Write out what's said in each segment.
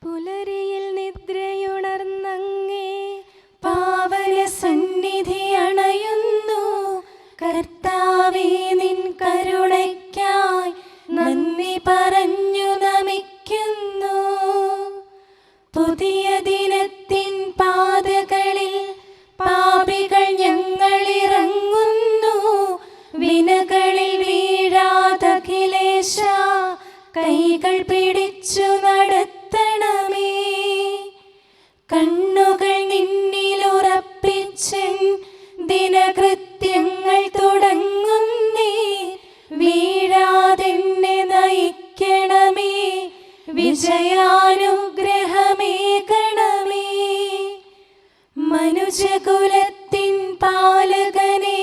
പുലരിയിൽ നിദ്രയുണർന്നങ്ങേ പാവന സന്നിധി അണയുന്നു. കർത്താവേ, നിൻ കരുണയ്ക്കായി നന്ദി പറഞ്ഞു നമിക്കുന്നു. പുതിയ ദിനത്തിൻ പാതകളിൽ പാപികൾ ഞങ്ങളിറങ്ങുന്നു. വിനകളിൽ വീഴാതഖിലേശ കൈകൾ പിടിച്ചു നടത്തണമേ. കണ്ണുകൾ നിന്നിലുറപ്പിച്ചൻ ദിനകൃത്യങ്ങൾ തുടങ്ങുന്നേ. വീഴാതെന്നെ നയിക്കണമേ, വിജയാനുഗ്രഹമേകണമേ. മനുജകുലത്തിൻ പാലകനെ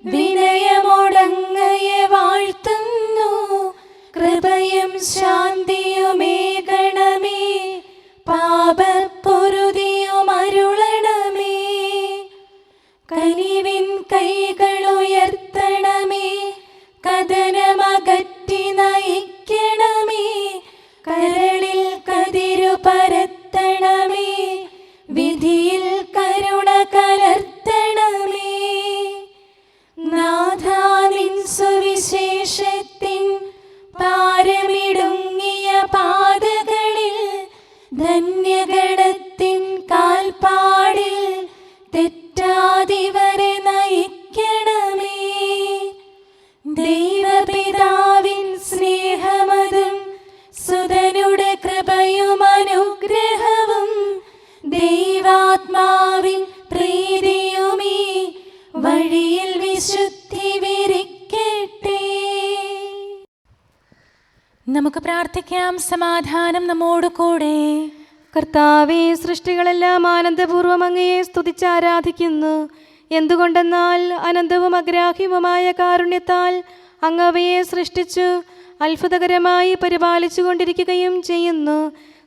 വിനയമൊടങ്ങയെ വാഴ്ത്തുന്നു. കൃപയും ശാന്തിയുമേകണമേ, പാപപ്പൊറുതിയുമരുളണമേ. കനിവിൻ കൈകളുയർത്തണമേ, കഥനമകറ്റി നയിക്കണമേ. കരളിൽ കതിരു പരത്തണമേ, വിധിയിൽ കരുണ കലർത്തണമേ. നാഥാ, നിൻ സുവിശേഷത്തിൻ പാരമിടുങ്ങിയ പാതകളിൽ ധന്യഗണത്തിൻ കാൽപ്പാടിൽ തെറ്റാതിവരെ നയിക്കണമേ. ദൈവപിതാവിൻ സ്നേഹമതും സുതനുടെ കൃപയും അനുഗ്രഹവും ദൈവാത്മാവിൻ പ്രീതിയുമീ വഴിയിൽ വിശുദ്ധി വിരിക്കട്ടെ. നമുക്ക് പ്രാർത്ഥിക്കാം. സമാധാനം നമ്മോട് കൂടെ. കർത്താവേ, സൃഷ്ടികളെല്ലാം ആനന്ദപൂർവ്വം അങ്ങയെ സ്തുതിച്ച് ആരാധിക്കുന്നു. എന്തുകൊണ്ടെന്നാൽ അനന്തവും അഗ്രാഹ്യവുമായ കാരുണ്യത്താൽ അങ്ങ് അവയെ സൃഷ്ടിച്ചു അത്ഭുതകരമായി പരിപാലിച്ചു കൊണ്ടിരിക്കുകയും ചെയ്യുന്നു.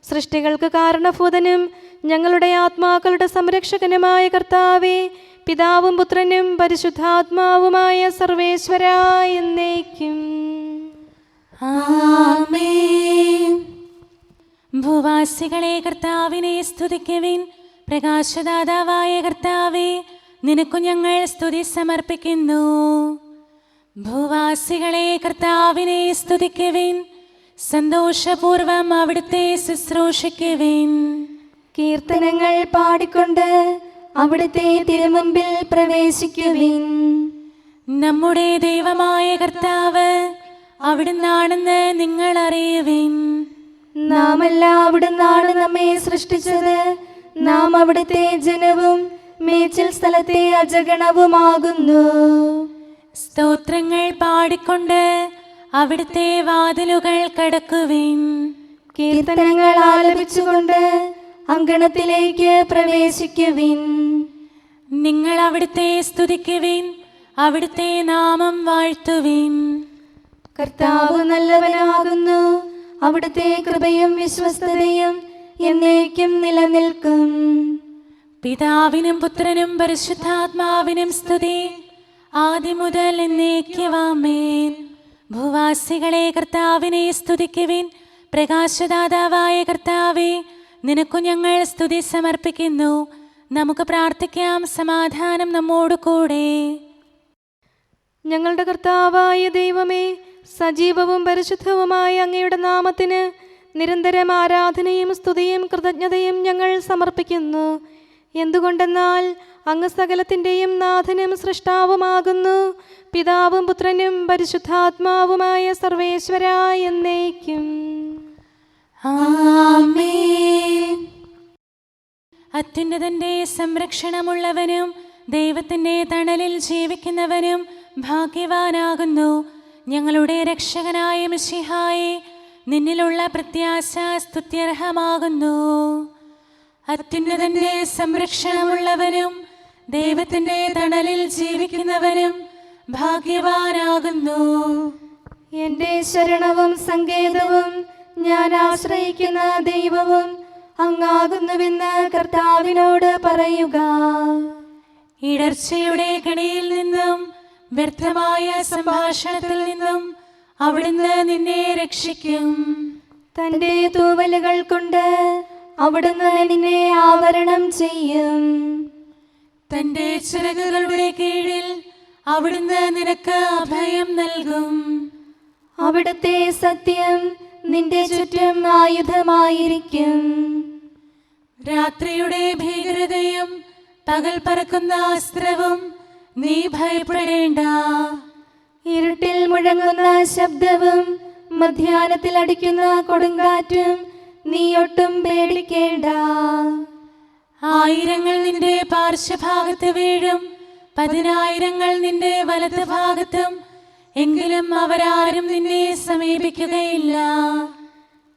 സൃഷ്ടികൾക്ക് കാരണഭൂതനും ഞങ്ങളുടെ ആത്മാക്കളുടെ സംരക്ഷകനുമായ കർത്താവേ, പിതാവും പുത്രനും പരിശുദ്ധാത്മാവുമായ സർവേശ്വരാ എന്നേക്കും ആമേൻ. ഭൂവാസികളെ കർത്താവിനെ സ്തുതിക്കുവിൻ. പ്രകാശദാതാവായ കർത്താവേ, നിനക്കു ഞങ്ങൾ സ്തുതി സമർപ്പിക്കുന്നു. ഭൂവാസികളെ കർത്താവിനെ സ്തുതിക്കുവിൻ. സന്തോഷപൂർവം അവിടുത്തെ ശുശ്രൂഷിക്കുവിൻ. കീർത്തനങ്ങൾ പാടിക്കൊണ്ട് അവിടുത്തെ തിരുമുമ്പിൽ പ്രവേശിക്കുവിൻ. നമ്മുടെ ദൈവമായ കർത്താവ് അവിടുന്നാണെന്ന് നിങ്ങൾ അറിയുവിൻ. നാമല്ല അവിടുന്നാണ് നമ്മെ സൃഷ്ടിച്ചത്. നാം അവിടുത്തെ ജനവും മേച്ചിൽ സ്ഥലത്തെ അജഗണവുമാകുന്നു. സ്തോത്രങ്ങൾ പാടിക്കൊണ്ട് അവിടുത്തെ വാതിലുകൾ കടക്കുവിൻ. കീർത്തനങ്ങൾ ആലപിച്ചുകൊണ്ട് അങ്കണത്തിലേക്ക് പ്രവേശിക്കുവിൻ. നിങ്ങൾ അവിടുത്തെ സ്തുതിക്കുവിൻ, അവിടുത്തെ നാമം വാഴ്ത്തുവിൻ. കർത്താവ് നല്ലവനാകുന്നു. അവിടുത്തെ കൃപയും വിശ്വസ്തതയും എന്നേക്കും നിലനിൽക്കും. പിതാവിനും പുത്രനും പരിശുദ്ധാത്മാവിനും സ്തുതി, ആദ്യം മുതൽ എന്നേക്കും ആമേൻ. ഭൂവാസികളെ കർത്താവിനെ സ്തുതിക്കുവിൻ. പ്രകാശദാതാവായ കർത്താവേ, നിനക്കു ഞങ്ങൾ സ്തുതി സമർപ്പിക്കുന്നു. നമുക്ക് പ്രാർത്ഥിക്കാം. സമാധാനം നമ്മോട് കൂടെ. ഞങ്ങളുടെ കർത്താവായ ദൈവമേ, സജീവവും പരിശുദ്ധവുമായ അങ്ങയുടെ നാമത്തിന് നിരന്തരം ആരാധനയും സ്തുതിയും കൃതജ്ഞതയും ഞങ്ങൾ സമർപ്പിക്കുന്നു. എന്തുകൊണ്ടെന്നാൽ അങ്ങ് സകലത്തിൻ്റെയും നാഥനും സൃഷ്ടാവുമാകുന്നു. പിതാവും പുത്രനും പരിശുദ്ധാത്മാവുമായ സർവേശ്വരാ എന്നേക്കും ആമേൻ. അത്യുന്നതന്റെ സംരക്ഷണമുള്ളവനും ദൈവത്തിൻ്റെ തണലിൽ ജീവിക്കുന്നവനും ഭാഗ്യവാനാകുന്നു. ഞങ്ങളുടെ രക്ഷകനായ മിശിഹായേ, നിന്നിലുള്ള പ്രത്യാശ സ്തുത്യർഹമാകുന്നു. അത്യുന്നതന്റെ സംരക്ഷണമുള്ളവനും ദൈവത്തിൻ്റെ തണലിൽ ജീവിക്കുന്നവനും ഭാഗ്യവാനാകുന്നു. എൻ്റെ ശരണവും സങ്കേതവും ഞാൻ ആശ്രയിക്കുന്ന ദൈവവും അങ്ങാകുന്നുവെന്ന് കർത്താവിനോട് പറയുക. ഇടർച്ചയുടെ കണിയിൽ നിന്നും വ്യർത്ഥമായ സംഭാഷണത്തിൽ നിന്നും അവിടുന്ന് നിന്നെ രക്ഷിക്കും. തന്റെ തൂവലുകൾ കൊണ്ട് അവിടുന്ന് നിന്നെ ആവരണം ചെയ്യും. തന്റെ ചിറകുകളുടെ കീഴിൽ അവിടുന്ന് നിനക്ക് അഭയം നൽകും. അവിടുത്തെ സത്യം നിന്റെ ചുറ്റും ആയുധമായിരിക്കും. രാത്രിയുടെ ഭീകരതയും പകൽ പറക്കുന്ന അസ്ത്രവും നീ ഭയപ്പെടേണ്ട. ഇരുട്ടിൽ മുഴങ്ങുന്ന ശബ്ദവും മധ്യാഹ്നത്തിൽ അടിക്കുന്ന കൊടുങ്കാറ്റും നീ ഒട്ടും പേടിക്കേണ്ട. ആയിരങ്ങൾ നിന്റെ പാർശ്വഭാഗത്ത് വീഴും, 10,000 നിന്റെ വലത് ഭാഗത്തും, എങ്കിലും അവരാരും നിന്നെ സമീപിക്കുകയില്ല.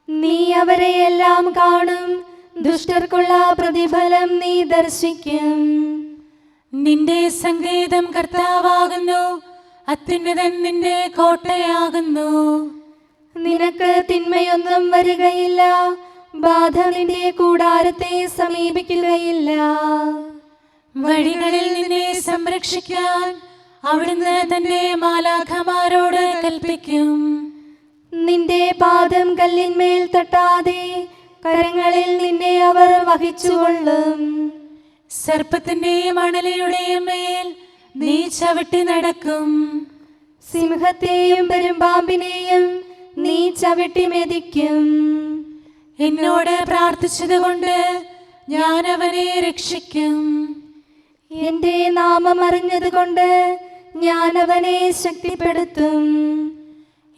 നീ അവരെയെല്ലാം കാണും, ദുഷ്ടർക്കുള്ള പ്രതിഫലം നീ ദർശിക്കും. നിന്റെ സങ്കേതം കർത്താവാകുന്നു, അത്യുന്നതൻ നിന്റെ കോട്ടയാകുന്നു. നിനക്ക് തിന്മയൊന്നും വരികയില്ല, ബാധ നിന്റെ കൂടാരത്തെ സമീപിക്കുകയില്ല. വഴികളിൽ നിന്നെ സംരക്ഷിക്കാൻ അവിടുന്ന് തന്റെ മാലാഖമാരോട് കൽപ്പിക്കും. നിന്റെ പാദം കല്ലിന്മേൽ തട്ടാതെ കരങ്ങളിൽ നിന്നെ അവർ വഹിച്ചുകൊള്ളും. സർപ്പത്തിന്റെയും അണലിയുടെയും മേൽ നീ ചവിട്ടി നടക്കും. സിംഹത്തെയും പെരുമ്പാമ്പിനെയും നീ ചവിട്ടി മെതിക്കും. എന്നോട് പ്രാർത്ഥിച്ചതുകൊണ്ട് ഞാൻ അവനെ രക്ഷിക്കും. എന്റെ നാമം അറിഞ്ഞതുകൊണ്ട് ഞാൻ അവനെ ശക്തിപ്പെടുത്തും.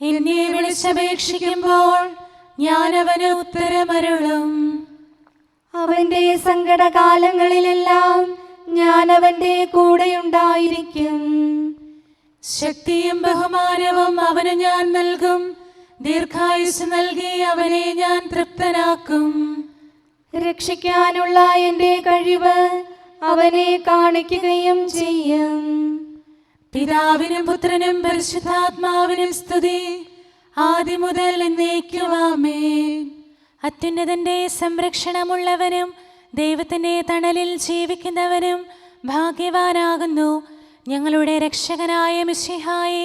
എന്നെ വിളിച്ചപേക്ഷിക്കുമ്പോൾ ഞാൻ അവന് ഉത്തരമരുളും. അവന്റെ സങ്കടകാലങ്ങളിലെല്ലാം ഞാൻ അവന്റെ കൂടെയുണ്ടായിരിക്കും. ശക്തിയും ബഹുമാനവും അവന് ഞാൻ നൽകും. ദീർഘായുസ് നൽകി അവനെ ഞാൻ തൃപ്തനാക്കും. രക്ഷിക്കാനുള്ള എന്റെ കഴിവ് അവനെ കാണിക്കുകയും ചെയ്യും. പിതാവിനും പുത്രനും പരിശുദ്ധാത്മാവിനും സ്തുതി, ആദ്യം മുതൽ എന്നേക്കും ആമേൻ. അത്യുന്നതന്റെ സംരക്ഷണമുള്ളവനും ദൈവത്തിന്റെ തണലിൽ ജീവിക്കുന്നവനും ഭാഗ്യവാനാകുന്നു. ഞങ്ങളുടെ രക്ഷകനായ മിശിഹായേ,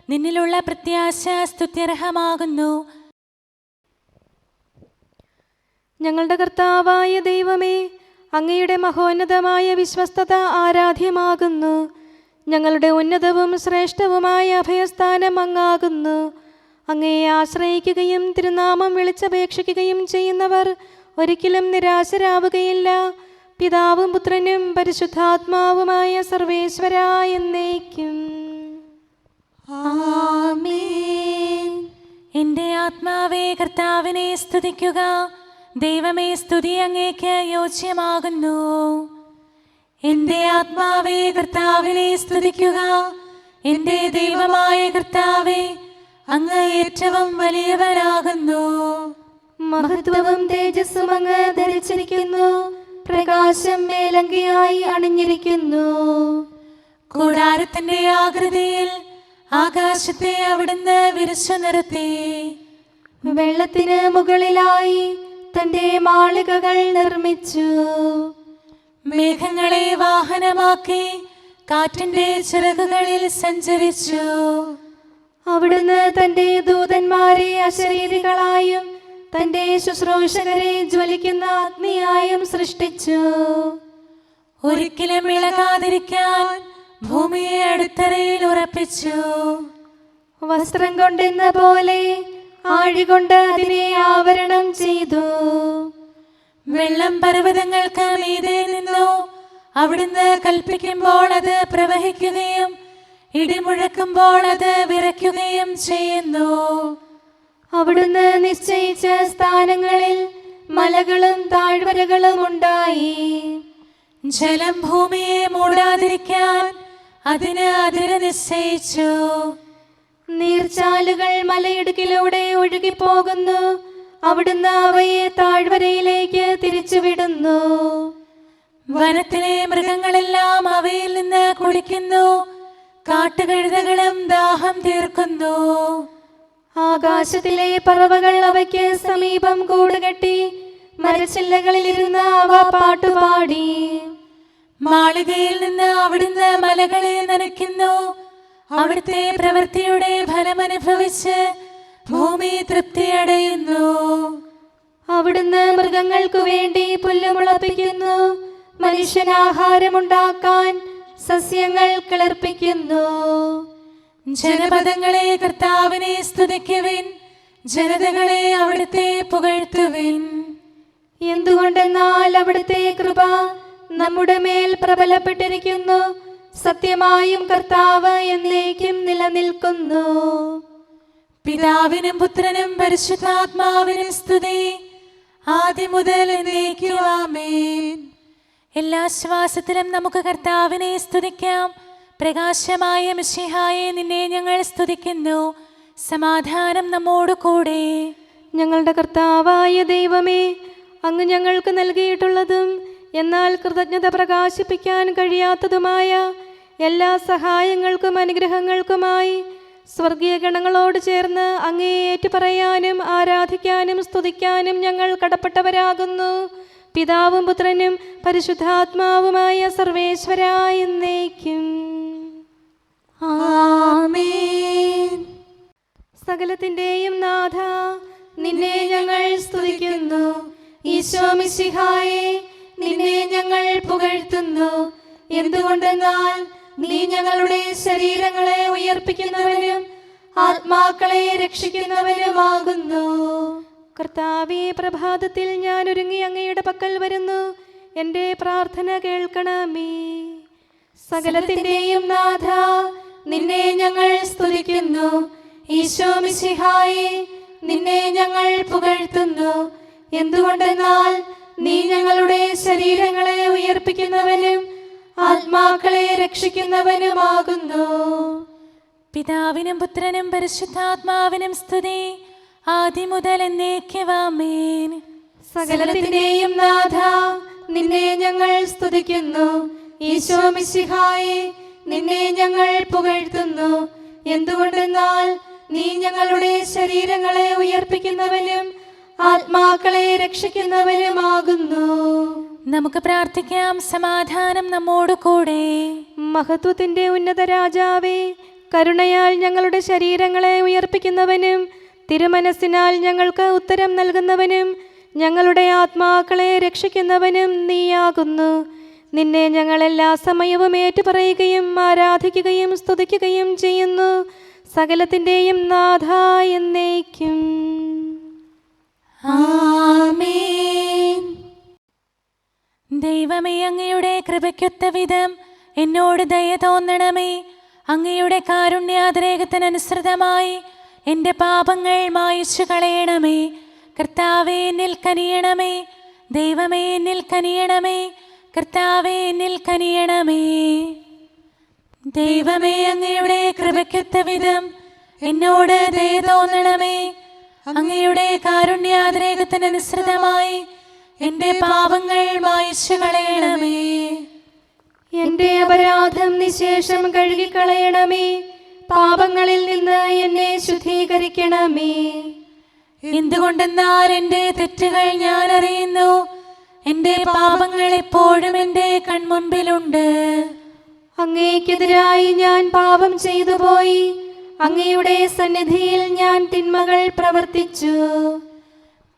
നിന്നിലുള്ള പ്രത്യാശ സ്തുത്യർഹമാകുന്നു. ഞങ്ങളുടെ കർത്താവായ ദൈവമേ, അങ്ങയുടെ മഹോന്നതമായ വിശ്വസ്തത ആരാധ്യമാകുന്നു. ഞങ്ങളുടെ ഉന്നതവും ശ്രേഷ്ഠവുമായ അഭയസ്ഥാനം അങ്ങാകുന്നു. അങ്ങയെ ആശ്രയിക്കുകയും തിരുനാമം വിളിച്ചപേക്ഷിക്കുകയും ചെയ്യുന്നവർ ഒരിക്കലും നിരാശരാവുകയില്ല. പിതാവും പുത്രനും പരിശുദ്ധാത്മാവുമായ സർവേശ്വരാ എന്നേക്കും ആമേൻ. എൻ്റെ ആത്മാവേ കർത്താവിനെ സ്തുതിക്കുക. ദൈവമേ, സ്തുതി അങ്ങേക്ക് യോജ്യമാകുന്നു. എൻ്റെ ആത്മാവേ കർത്താവിനെ സ്തുതിക്കുക. എൻ്റെ ദൈവമായ കർത്താവേ, അങ്ങ് ഏറ്റവും വലിയവനാകുന്നു. മഹത്വവും തേജസ്സും അങ്ങ് ധരിച്ചിരിക്കുന്നു. പ്രകാശം മേലങ്കിയായി അണിഞ്ഞിരിക്കുന്നു. കൂടാരത്തിന്റെ ആകൃതിയിൽ ആകാശത്തെ അവിടുന്ന് വിരിച്ചു നിർത്തി. വെള്ളത്തിന് മുകളിലായി തന്റെ മാളികകൾ നിർമ്മിച്ചു. മേഘങ്ങളെ വാഹനമാക്കി കാറ്റിന്റെ ചിറകുകളിൽ സഞ്ചരിച്ചു. അവിടുന്ന് തന്റെ ദൂതന്മാരെ അശരീരികളായും തന്റെ ശുശ്രൂഷകരെ ജ്വലിക്കുന്ന അഗ്നിയായും സൃഷ്ടിച്ചു. ഒരിക്കലും ഇളകാതിരിക്കാൻ ഭൂമിയെ അടിത്തറയിൽ ഉറപ്പിച്ചു. വസ്ത്രം കൊണ്ടെന്ന പോലെ ആഴികൊണ്ട് അതിനെ ആവരണം ചെയ്തു. വെള്ളം പർവ്വതങ്ങൾക്ക് മീതെ നിന്നു. അവിടുന്ന് കൽപ്പിക്കുമ്പോൾ അത് പ്രവഹിക്കുകയും ഇടിമുഴക്കുമ്പോൾ അത് വിറയ്ക്കുകയും ചെയ്യുന്നു. അവിടുന്ന് നിശ്ചയിച്ച സ്ഥാനങ്ങളിൽ മലകളും താഴ്വരകളും ഉണ്ടായി. ജലം ഭൂമിയെ മൂടാതിരിക്കാൻ അതിന് അതിര് നിശ്ചയിച്ചു. നീർച്ചാലുകൾ മലയിടുക്കിലൂടെ ഒഴുകിപ്പോകുന്നു. അവിടുന്ന് അവയെ താഴ്വരയിലേക്ക് തിരിച്ചുവിടുന്നു. വനത്തിലെ മൃഗങ്ങളെല്ലാം അവയിൽ നിന്ന് കുടിക്കുന്നു. കാട്ടുകഴുതകളും ദാഹം തീർക്കുന്നു. ആകാശത്തിലെ പറവകൾ അവയ്ക്ക് സമീപം കൂടുകെട്ടി മരച്ചില്ലകളിലിരുന്ന് അവ പാട്ടുപാടി. മാളികയിൽ നിന്ന് അവിടുന്ന് മലകളെ നനയ്ക്കുന്നു. അവിടുത്തെ പ്രവൃത്തിയുടെ ഫലമനുഭവിച്ച് ഭൂമി തൃപ്തിയടയുന്നു. മൃഗങ്ങൾക്കു വേണ്ടി പുല്ല് മുളപ്പിക്കുന്നു. മനുഷ്യനാഹാരമുണ്ടാക്കാൻ സസ്യങ്ങൾ കിളിർപ്പിക്കുന്നു. ജനപദങ്ങളെ കർത്താവിനെ സ്തുതിക്കുവിൻ, ജനതകളെ അവിടുത്തെ പുകഴ്ത്തുവിൻ. എന്തുകൊണ്ടെന്നാൽ അവിടുത്തെ കൃപ നമ്മുടെ മേൽ പ്രബലപ്പെട്ടിരിക്കുന്നു. സത്യമായും കർത്താവ് എന്നേക്കും നിലനിൽക്കുന്നു. പിതാവിനും പുത്രനും പരിശുദ്ധാത്മാവിനും സ്തുതി, ആദ്യം മുതൽ എന്നേക്കും ആമേൻ. എല്ലാ ശ്വാസത്തിലും നമുക്ക് കർത്താവിനെ സ്തുതിക്കാം. പ്രകാശമായ മിശിഹായെ, നിന്നെ ഞങ്ങൾ സ്തുതിക്കുന്നു. സമാധാനം നമ്മോട് കൂടെ. ഞങ്ങളുടെ കർത്താവായ ദൈവമേ, അങ്ങ് ഞങ്ങൾക്ക് നൽകിയിട്ടുള്ളതും എന്നാൽ കൃതജ്ഞത പ്രകാശിപ്പിക്കാൻ കഴിയാത്തതുമായ എല്ലാ സഹായങ്ങൾക്കും അനുഗ്രഹങ്ങൾക്കുമായി സ്വർഗീയ ഗണങ്ങളോട് ചേർന്ന് അങ്ങേ ഏറ്റുപറയാനും ആരാധിക്കാനും സ്തുതിക്കാനും ഞങ്ങൾ കടപ്പെട്ടവരാകുന്നു. പിതാവും പുത്രനും പരിശുദ്ധാത്മാവുമായ സർവേശ്വരായ എന്നേക്കും ആമേൻ. സകലത്തിന്റെയും നാഥ, നിന്നെ ഞങ്ങൾ സ്തുതിക്കുന്നു. ഈശോ മിശിഹായെ, നിന്നെ ഞങ്ങൾ പുകഴ്ത്തുന്നു. എന്തുകൊണ്ടെന്നാൽ നീ ഞങ്ങളുടെ ശരീരങ്ങളെ ഉയർപ്പിക്കുന്നവനും ആത്മാക്കളെ രക്ഷിക്കുന്നവനുമാകുന്നു. കർത്താവേ, പ്രഭാതത്തിൽ ഞാൻ ഒരുങ്ങി അങ്ങയുടെ പക്കൽ വരുന്നു. എൻ്റെ പ്രാർത്ഥന കേൾക്കണമേ. സകലത്തിന്റെയും നാഥ, നിന്നെ ഞങ്ങൾ സ്തുതിക്കുന്നു. ഈശോ മിശിഹായെ, നിന്നെ ഞങ്ങൾ പുകഴ്ത്തുന്നു. എന്തുകൊണ്ടെന്നാൽ നീ ഞങ്ങളുടെ ശരീരങ്ങളെ ഉയർപ്പിക്കുന്നവനും ആത്മാക്കളെ രക്ഷിക്കുന്നവനുമാകുന്നു. പിതാവിനും പുത്രനും പരിശുദ്ധാത്മാവിനും സ്തുതി, ആദ്യം മുതൽ എന്നേക്കും ആമേൻ. സകലത്തിന്റെയും നാഥ, നിന്നെ ഞങ്ങൾ സ്തുതിക്കുന്നു. ഈശോ മിശിഹായെ, നിന്നെ ഞങ്ങൾ പുകഴ്ത്തുന്നു. എന്തുകൊണ്ടെന്നാൽ നീ ഞങ്ങളുടെ ശരീരങ്ങളെ ഉയർപ്പിക്കുന്നവനും ആത്മാക്കളെ രക്ഷിക്കുന്നവനുമാകുന്നു. നമുക്ക് പ്രാർത്ഥിക്കാം. സമാധാനം നമ്മോട് കൂടെ. മഹത്വത്തിന്റെ ഉന്നത രാജാവേ, കരുണയാൽ ഞങ്ങളുടെ ശരീരങ്ങളെ ഉയർപ്പിക്കുന്നവനും തിരുമനസ്സിനാൽ ഞങ്ങൾക്ക് ഉത്തരം നൽകുന്നവനും ഞങ്ങളുടെ ആത്മാക്കളെ രക്ഷിക്കുന്നവനും നീയാകുന്നു. നിന്നെ ഞങ്ങൾ എല്ലാ സമയവും ഏറ്റുപറയുകയും ആരാധിക്കുകയും സ്തുതിക്കുകയും ചെയ്യുന്നു. സകലത്തിന്റെയും നാഥ എന്നേക്കും ആമേൻ. ദൈവമേ, അങ്ങയുടെ കൃപയ്ക്കൊത്ത വിധം എന്നോട് ദയ തോന്നണമേ. അങ്ങയുടെ കാരുണ്യാതിരേകത്തിനനുസൃതമായി എൻ്റെ പാപങ്ങൾ മായിച്ചു കളയണമേ. കർത്താവേ, എന്നിൽ കനിയണമേ. ദൈവമേ, എന്നിൽ കനിയണമേ. കർത്താവേ, എന്നിൽ കനിയണമേ. ദൈവമേ, അങ്ങയുടെ കൃപയ്ക്കൊത്ത വിധം എന്നോട് ദയ തോന്നണമേ. അങ്ങയുടെ കാരുണ്യാതിരേകത്തിനനുസൃതമായി എൻ്റെ പാപങ്ങൾ മായിച്ചു കളയണമേ. എൻ്റെ അപരാധം നിശേഷം കഴുകിക്കളയണമേ. പാപങ്ങളിൽ നിന്ന് എന്നെ ശുദ്ധീകരിക്കണമേ. എന്തുകൊണ്ടെന്നാൽ എൻ്റെ തെറ്റുകൾ ഞാൻ അറിയുന്നു. എൻ്റെ പാപങ്ങൾ എപ്പോഴും എൻ്റെ കൺമുൻപിലുണ്ട്. അങ്ങേക്കെതിരായി ഞാൻ പാപം ചെയ്തു പോയി. അങ്ങയുടെ സന്നിധിയിൽ ഞാൻ തിന്മകൾ പ്രവർത്തിച്ചു.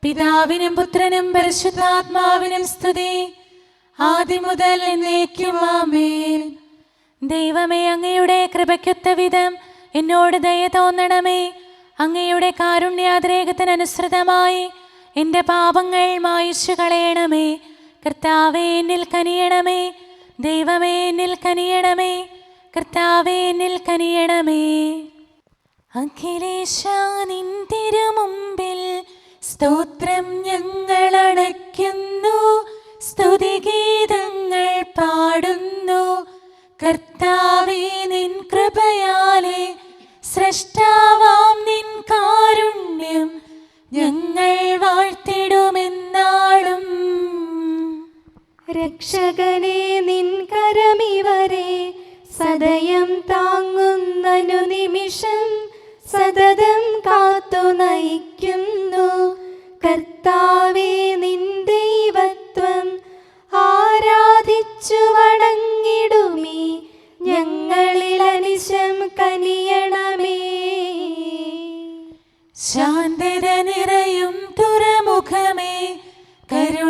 പിതാവിനും പുത്രനും പരിശുദ്ധാത്മാവിനും സ്തുതി, ആദ്യം മുതൽ എന്നേക്കും ആമേൻ. ദൈവമേ, അങ്ങയുടെ കൃപയ്ക്കൊത്ത വിധം എന്നോട് ദയ തോന്നണമേ. അങ്ങയുടെ കാരുണ്യാതിരേകത്തിനനുസൃതമായി എൻ്റെ പാപങ്ങൾ മായിച്ചു കളയണമേ. കർത്താവേ, എന്നിൽ കനിയണമേ. ദൈവമേ, എന്നിൽ കനിയണമേ. കർത്താവേ, എന്നിൽ കനിയണമേ. അഖിലേശാ, നിൻ തിരുമുമ്പിൽ സ്തോത്രം ഞങ്ങൾ അണയ്ക്കുന്നു. സ്തുതിഗീതങ്ങൾ പാടുന്നു. കർത്താവേ, നിൻ കൃപയാലെ സ്രഷ്ടാവാം നിൻ കാരുണ്യം ഞങ്ങൾ വാഴ്ത്തിടുമെന്നാളും. രക്ഷകനെ, നിൻ കരമിവരെ സദയം താങ്ങുന്നനു നിമിഷം സതതം കാത്തു നയിക്കുന്നു. കർത്താവേ, നിൻ ദൈവത്വം ആരാധിച്ചു വണങ്ങിടുമീ ഞങ്ങളിൽ അനിശം കനിയണമേ. ശാന്തത നിറയും തുറമുഖമേ, കരുണ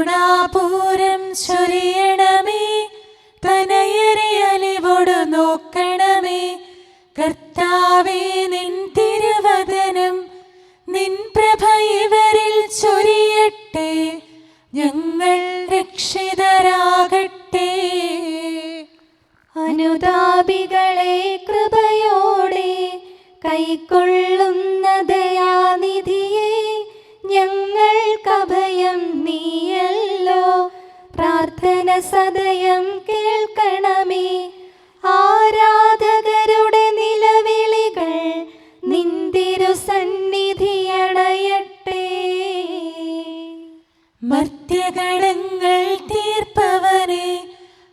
സഹായം നീയല്ലോ. പ്രാർത്ഥന സദയം കേൾക്കണമേ. ആരാധകരുടെ നിലവിളികൾ നിന്തിരു സന്നിധിയണയട്ടെ. മർത്യകടങ്ങൾ തീർപ്പവനെ,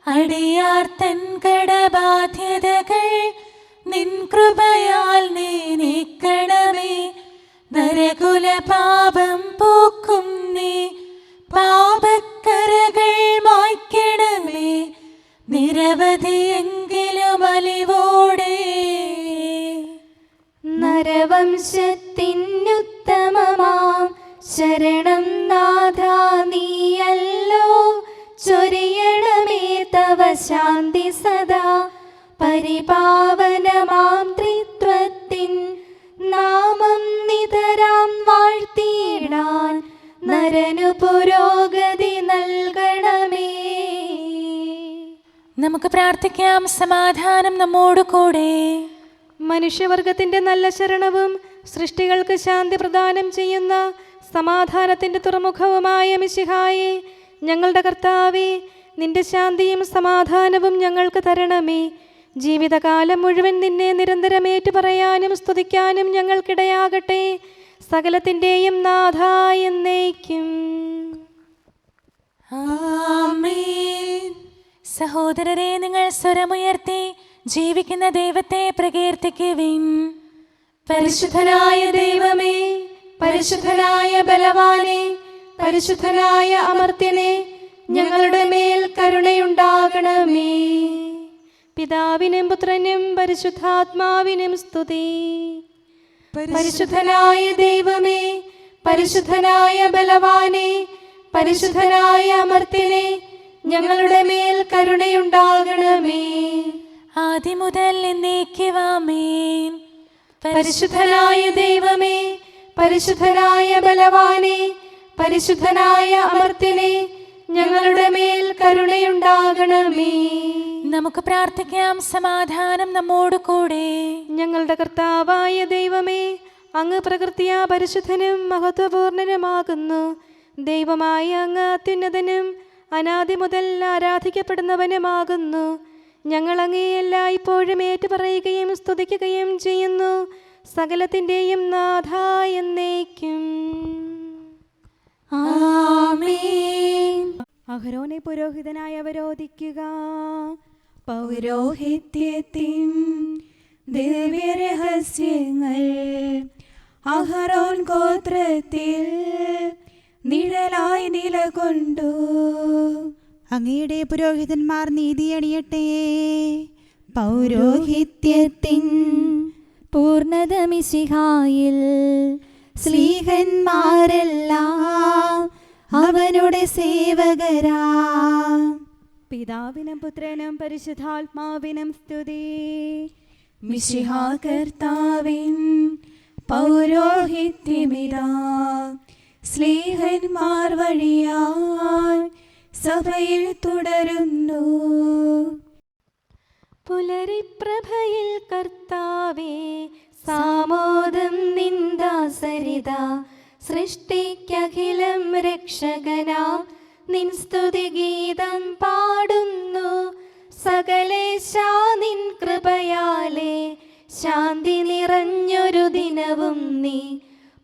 അടിയാർ തൻ കടബാധ്യതകൾ നിൻ കൃപയാൽ നീ നീക്കണമേ. നരകുല പാപം പോക്കും നീ, പാപക്കരകൾ മായ്ക്കണമേ. നിരവധിയെങ്കിലും അലിവോടെ നരവംശത്തിനുത്തമമാം ശരണം നാഥ നീയല്ലോ. ചൊരിയണമേ തവ ശാന്തി സദാ. പരിപാവനമാം ത്രിത്വത്തിൻ നാമം നിതരാം വാഴ്ത്തിയിടാൻ നരനു പുരോഗതി നൽകണമേ. നമുക്ക് പ്രാർത്ഥിക്കാം. സമാധാനം നമ്മോട് കൂടെ. മനുഷ്യവർഗത്തിന്റെ നല്ല ശരണവും സൃഷ്ടികൾക്ക് ശാന്തി പ്രദാനം ചെയ്യുന്ന സമാധാനത്തിന്റെ തുറമുഖവുമായ മിശിഹായേ, ഞങ്ങളുടെ കർത്താവേ, നിന്റെ ശാന്തിയും സമാധാനവും ഞങ്ങൾക്ക് തരണമേ. ജീവിതകാലം മുഴുവൻ നിന്നെ നിരന്തരം ഏറ്റുപറയാനും സ്തുതിക്കാനും ഞങ്ങൾക്കിടയാകട്ടെ. സകലത്തിൻ്റെയും നാഥ എന്നേക്കും. ആമേൻ. സഹോദരരെ, നിങ്ങൾ സ്വരമുയർത്തി ജീവിക്കുന്ന ദൈവത്തെ പ്രകീർത്തിക്കുവിൻ. പരിശുദ്ധനായ ദൈവമേ, പരിശുദ്ധനായ ബലവാനെ, പരിശുദ്ധനായ അമർത്യനെ, ഞങ്ങളുടെ മേൽ കരുണയുണ്ടാകണമേ. പിതാവിനും പുത്രനും പരിശുദ്ധാത്മാവിനും സ്തുതി. പരിശുദ്ധനായ ദൈവമേ, പരിശുദ്ധനായ ബലവാനെ, പരിശുദ്ധനായ അമർത്യനെ, ഞങ്ങളുടെ മേൽ കരുണയുണ്ടാകണമേ. ആദ്യം മുതൽ എന്നേക്കുമാമേൻ. പരിശുദ്ധനായ ദൈവമേ, പരിശുദ്ധനായ ബലവാനെ, പരിശുദ്ധനായ അമർത്യനെ, ഞങ്ങളുടെ മേൽ കരുണയുണ്ടാകണമേ. നമുക്ക് പ്രാർത്ഥിക്കാം. സമാധാനം നമ്മോട് കൂടെ. ഞങ്ങളുടെ കർത്താവായ ദൈവമേ, അങ്ങ് പ്രകൃതിയാ പരിശുദ്ധനും മഹത്വപൂർണനുമാകുന്നു. ദൈവമായ അങ്ങ് അത്യുന്നതനും അനാദി മുതൽ ആരാധിക്കപ്പെടുന്നവനുമാകുന്നു. ഞങ്ങൾ അങ്ങേ എല്ലായ്പ്പോഴും ഏറ്റുപറയുകയും സ്തുതിക്കുകയും ചെയ്യുന്നു. സകലത്തിൻ്റെയും നാഥ എന്നേക്കും. ആമേൻ. അഹരോനെ പുരോഹിതനായി അവരോധിക്കുക. പൗരോഹിത്യത്തിൻ ദിവ്യരഹസ്യങ്ങൾ അഹരോൻ ഗോത്രത്തിൽ നിഴലായി നിലകൊണ്ടു. അങ്ങയുടെ പുരോഹിതന്മാർ നീതിയണിയട്ടെ. പൗരോഹിത്യത്തിൻ പൂർണ്ണത മിശിഹായിൽ സ്ലീഹന്മാരെല്ലാം അവനുടെ സേവകരാ. പിതാവിനും പുത്രനും പരിശുദ്ധാത്മാവിനും സ്തുതി. മിശിഹാ കർത്താവിൻ പൗരോഹിത്യമിതാ സ്ലീഹന്മാർ വഴിയായി സഭയിൽ തുടരുന്നു. പുലരിപ്രഭയിൽ കർത്താവേ, സാമോദം നിന്ദാസരിത. സൃഷ്ടിക്കഖിലം രക്ഷകനാം നിൻ സ്തുതിഗീതം പാടുന്നു. സകലേശാ നിൻ കൃപയാലേ ശാന്തി നിറഞ്ഞൊരു ദിനവും നീ.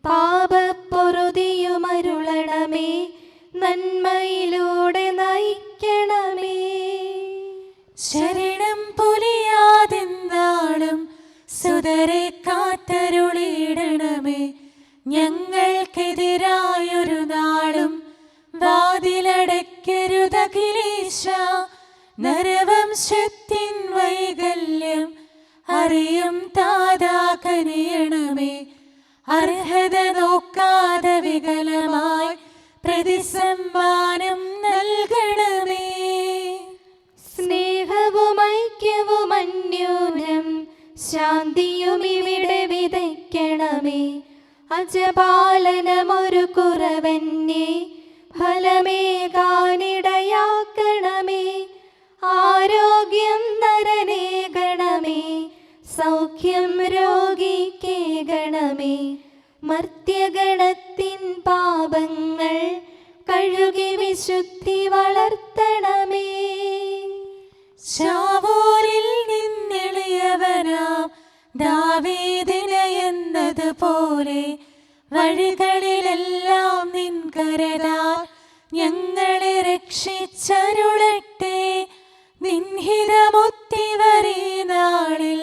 പാപപ്പൊറുതിയുമരുളണമേ, നന്മയിലൂടെ നയിക്കണമേ. ശരണം പൊലിയാതെന്നാളും സുതരെ കാത്തരുളിയിടണമേ. ഞങ്ങൾക്കെതിരായൊരു നാളും വാതിലടയ്ക്കരുതഖിലേശ. നരവംശത്തിൻ വൈകല്യം അറിയും താതാ കനിയണമേ. അർഹത നോക്കാതെ വികലമായി പ്രതിസമ്മാനം നൽകണമേ. സ്നേഹവും ഐക്യവും അന്യോന്യം ശാന്തിയും ഇവിടെ വിതയ്ക്കണമേ. അജപാലനമൊരു കുറവന്യേ ഫലമേകാനിടയാക്കണമേ. ആരോഗ്യം നരനേകണമേ, സൗഖ്യം രോഗിക്കേകണമേ. മർത്യഗണത്തിൻ പാപങ്ങൾ കഴുകി വിശുദ്ധി വളർത്തണമേ. ശാവൂരിൽ നിന്നെളിയവനാം ദാവീദിന് എന്നതുപോലെ വഴികളിലെല്ലാം നിൻ കരതാൽ ഞങ്ങളെ രക്ഷിച്ചരുളട്ടെ. നിൻഹിതമൊത്തിവരീ നാളിൽ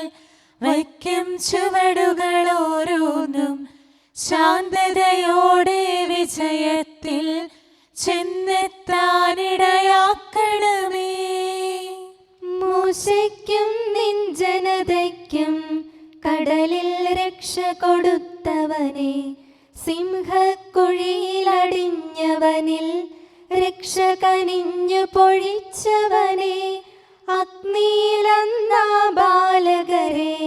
വയ്ക്കും ചുവടുകൾ ഓരോന്നും ശാന്തതയോടെ വിജയത്തിൽ ചെന്നെത്താനിടയാക്കണമേ. മൂശയ്ക്കും നിൻ ജനതയ്ക്കും കടലിൽ രക്ഷ കൊടുത്തവനെ, സിംഹക്കുഴിയിലടിഞ്ഞവനിൽ രക്ഷ കനിഞ്ഞു പൊഴിച്ചവനെ, അഗ്നിയിലന്നാ ബാലകരെ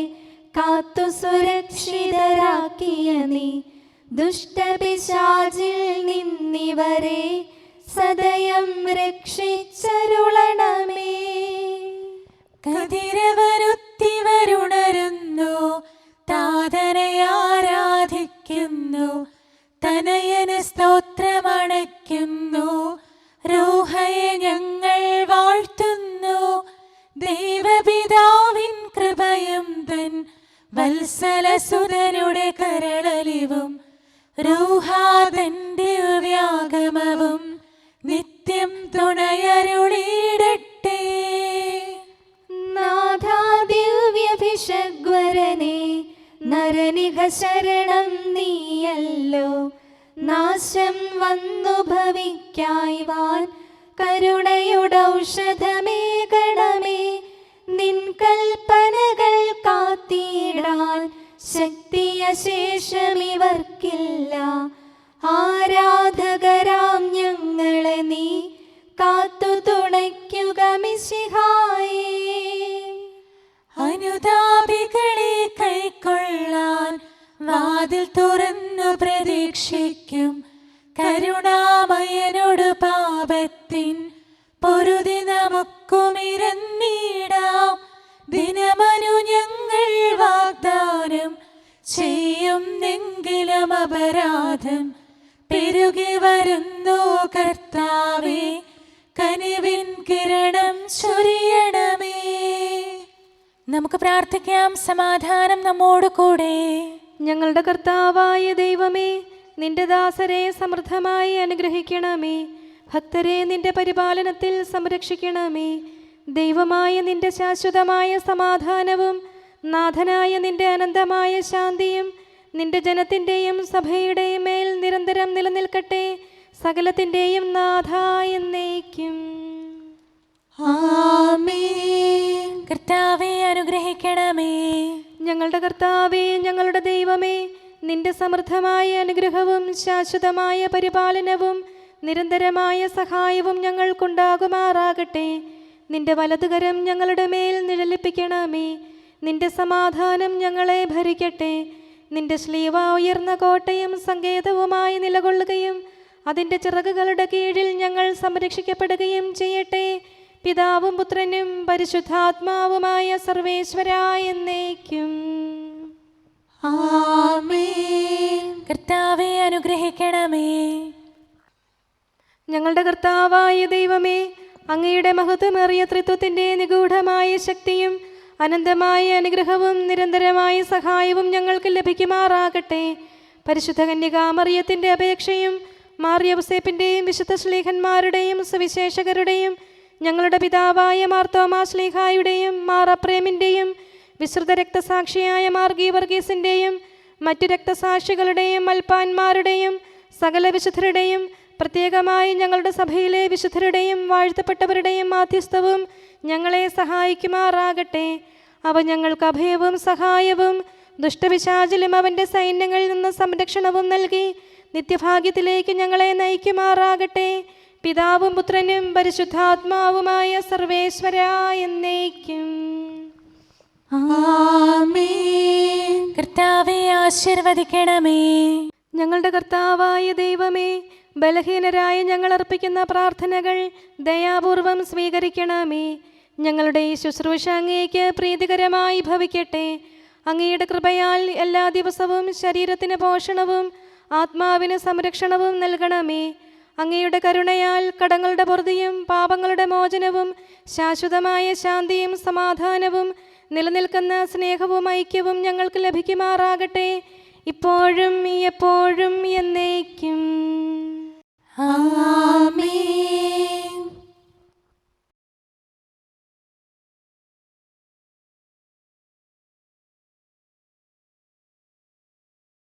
കാത്തു സുരക്ഷിതരാക്കിയ നീ, ദുഷ്ടപിശാചിൽ നിന്നിവരെ സദയം രക്ഷിച്ചരുളണമേ. കതിരവരുത്തിവരുണരുന്നു, താതനെ ആരാധിക്കുന്നു, തനയന് സ്തോത്രമണയ്ക്കുന്നു, റൂഹയെ ഞങ്ങൾ വാഴ്ത്തുന്നു. ദൈവപിതാവിൻ കൃപയും തൻ വത്സലസുതനുടെ കരളലിവും റൂഹാതന്റെ വ്യാഗമവും നിത്യം തുണയരുളിയിടട്ടെ. നാഥാ ദിവ്യഭിഷഗ്വരനെ, നരനിക ശരണം നീയല്ലോ. നാശം വന്നു ഭവിക്കായ്വാൻ കരുണയുടൗഷധമേകണമേ. നിൻ കൽപ്പനകൾ കാത്തിടാൻ ശക്തിയശേഷമിവർക്കില്ല. ആരാധകരാം ഞങ്ങളെ നീ കാത്തു തുണയ്ക്കുക മിശിഹായേ. അനുതാപികളെ കൈക്കൊള്ളാൻ വാതിൽ തുറന്നു പ്രതീക്ഷിക്കും. കരുണാമയനോട് പാപത്തിൻ പൊറുതി നമുക്കുമിരന്നിടാം. ദിനമനു ഞങ്ങൾ വാഗ്ദാനം ചെയ്യുന്നെങ്കിലും അപരാധം പെരുകി വരുന്നു. കർത്താവേ, കനിവിൻ കിരണം ചൊരിയണമേ. നമുക്ക് പ്രാർത്ഥിക്കാം. സമാധാനം നമ്മോട് കൂടെ. ഞങ്ങളുടെ കർത്താവായ ദൈവമേ, നിന്റെ ദാസരെ സമൃദ്ധമായി അനുഗ്രഹിക്കണമേ. ഭക്തരെ നിന്റെ പരിപാലനത്തിൽ സംരക്ഷിക്കണമേ. ദൈവമായ നിന്റെ ശാശ്വതമായ സമാധാനവും നാഥനായ നിന്റെ അനന്തമായ ശാന്തിയും നിന്റെ ജനത്തിൻ്റെയും സഭയുടെയും മേൽ നിരന്തരം നിലനിൽക്കട്ടെ. സകലത്തിൻ്റെയും നാഥ എന്നേക്കും. ആമേൻ. കർത്താവേ, അനുഗ്രഹിക്കണമേ. ഞങ്ങളുടെ കർത്താവേ, ഞങ്ങളുടെ ദൈവമേ, നിന്റെ സമൃദ്ധമായ അനുഗ്രഹവും ശാശ്വതമായ പരിപാലനവും നിരന്തരമായ സഹായവും ഞങ്ങൾക്കുണ്ടാകുമാറാകട്ടെ. നിന്റെ വലതുകരം ഞങ്ങളുടെ മേൽ നിഴലിപ്പിക്കണമേ. നിന്റെ സമാധാനം ഞങ്ങളെ ഭരിക്കട്ടെ. നിന്റെ ശ്ലീവ ഉയർന്ന കോട്ടയും സങ്കേതവുമായി നിലകൊള്ളുകയും അതിൻ്റെ ചിറകുകളുടെ കീഴിൽ ഞങ്ങൾ സംരക്ഷിക്കപ്പെടുകയും ചെയ്യട്ടെ. പിതാവും പുത്രനും പരിശുദ്ധാത്മാവുമായ സർവേശ്വരായ എന്നേക്കും. ആമേൻ. കർത്താവേ, അനുഗ്രഹിക്കണമേ. ഞങ്ങളുടെ കർത്താവായ ദൈവമേ, അങ്ങയുടെ മഹത്വമേറിയ ത്രിത്വത്തിൻ്റെ നിഗൂഢമായ ശക്തിയും അനന്തമായ അനുഗ്രഹവും നിരന്തരമായ സഹായവും ഞങ്ങൾക്ക് ലഭിക്കുമാറാകട്ടെ. പരിശുദ്ധ കന്യകാമറിയത്തിൻ്റെ അപേക്ഷയും മാർയൗസേപ്പിൻ്റെയും വിശുദ്ധ ശ്ലീഹന്മാരുടെയും സുവിശേഷകരുടെയും ഞങ്ങളുടെ പിതാവായ മാർ തോമാ ശ്ലീഹായുടെയും മാർ അപ്രേമിൻ്റെയും വിശുദ്ധ രക്തസാക്ഷിയായ മാർ ഗീവർഗീസിൻ്റെയും മറ്റു രക്തസാക്ഷികളുടെയും മൽപ്പാന്മാരുടെയും സകല വിശുദ്ധരുടെയും പ്രത്യേകമായി ഞങ്ങളുടെ സഭയിലെ വിശുദ്ധരുടെയും വാഴ്ത്തപ്പെട്ടവരുടെയും മാധ്യസ്ഥവും ഞങ്ങളെ സഹായിക്കുമാറാകട്ടെ. അവ ഞങ്ങൾക്ക് അഭയവും സഹായവും ദുഷ്ടപിശാചിലും അവൻ്റെ സൈന്യങ്ങളിൽ നിന്ന് സംരക്ഷണവും നൽകി നിത്യഭാഗ്യത്തിലേക്ക് ഞങ്ങളെ നയിക്കുമാറാകട്ടെ. പിതാവും പുത്രനും പരിശുദ്ധാത്മാവുമായ സർവേശ്വരായ എന്നേക്കും. ആമേൻ. കർത്താവേ, ആശീർവദിക്കണമേ. ഞങ്ങളുടെ കർത്താവായ ദൈവമേ, ബലഹീനരായ ഞങ്ങൾ അർപ്പിക്കുന്ന പ്രാർത്ഥനകൾ ദയാപൂർവം സ്വീകരിക്കണമേ. ഞങ്ങളുടെ ഈ ശുശ്രൂഷ അങ്ങേക്ക് പ്രീതികരമായി ഭവിക്കട്ടെ. അങ്ങയുടെ കൃപയാൽ എല്ലാ ദിവസവും ശരീരത്തിന് പോഷണവും ആത്മാവിന് സംരക്ഷണവും നൽകണമേ. അങ്ങയുടെ കരുണയാൽ കടങ്ങളുടെ പൊറുതിയും പാപങ്ങളുടെ മോചനവും ശാശ്വതമായ ശാന്തിയും സമാധാനവും നിലനിൽക്കുന്ന സ്നേഹവും ഐക്യവും ഞങ്ങൾക്ക് ലഭിക്കുമാറാകട്ടെ, ഇപ്പോഴും എപ്പോഴും എന്നേക്കും.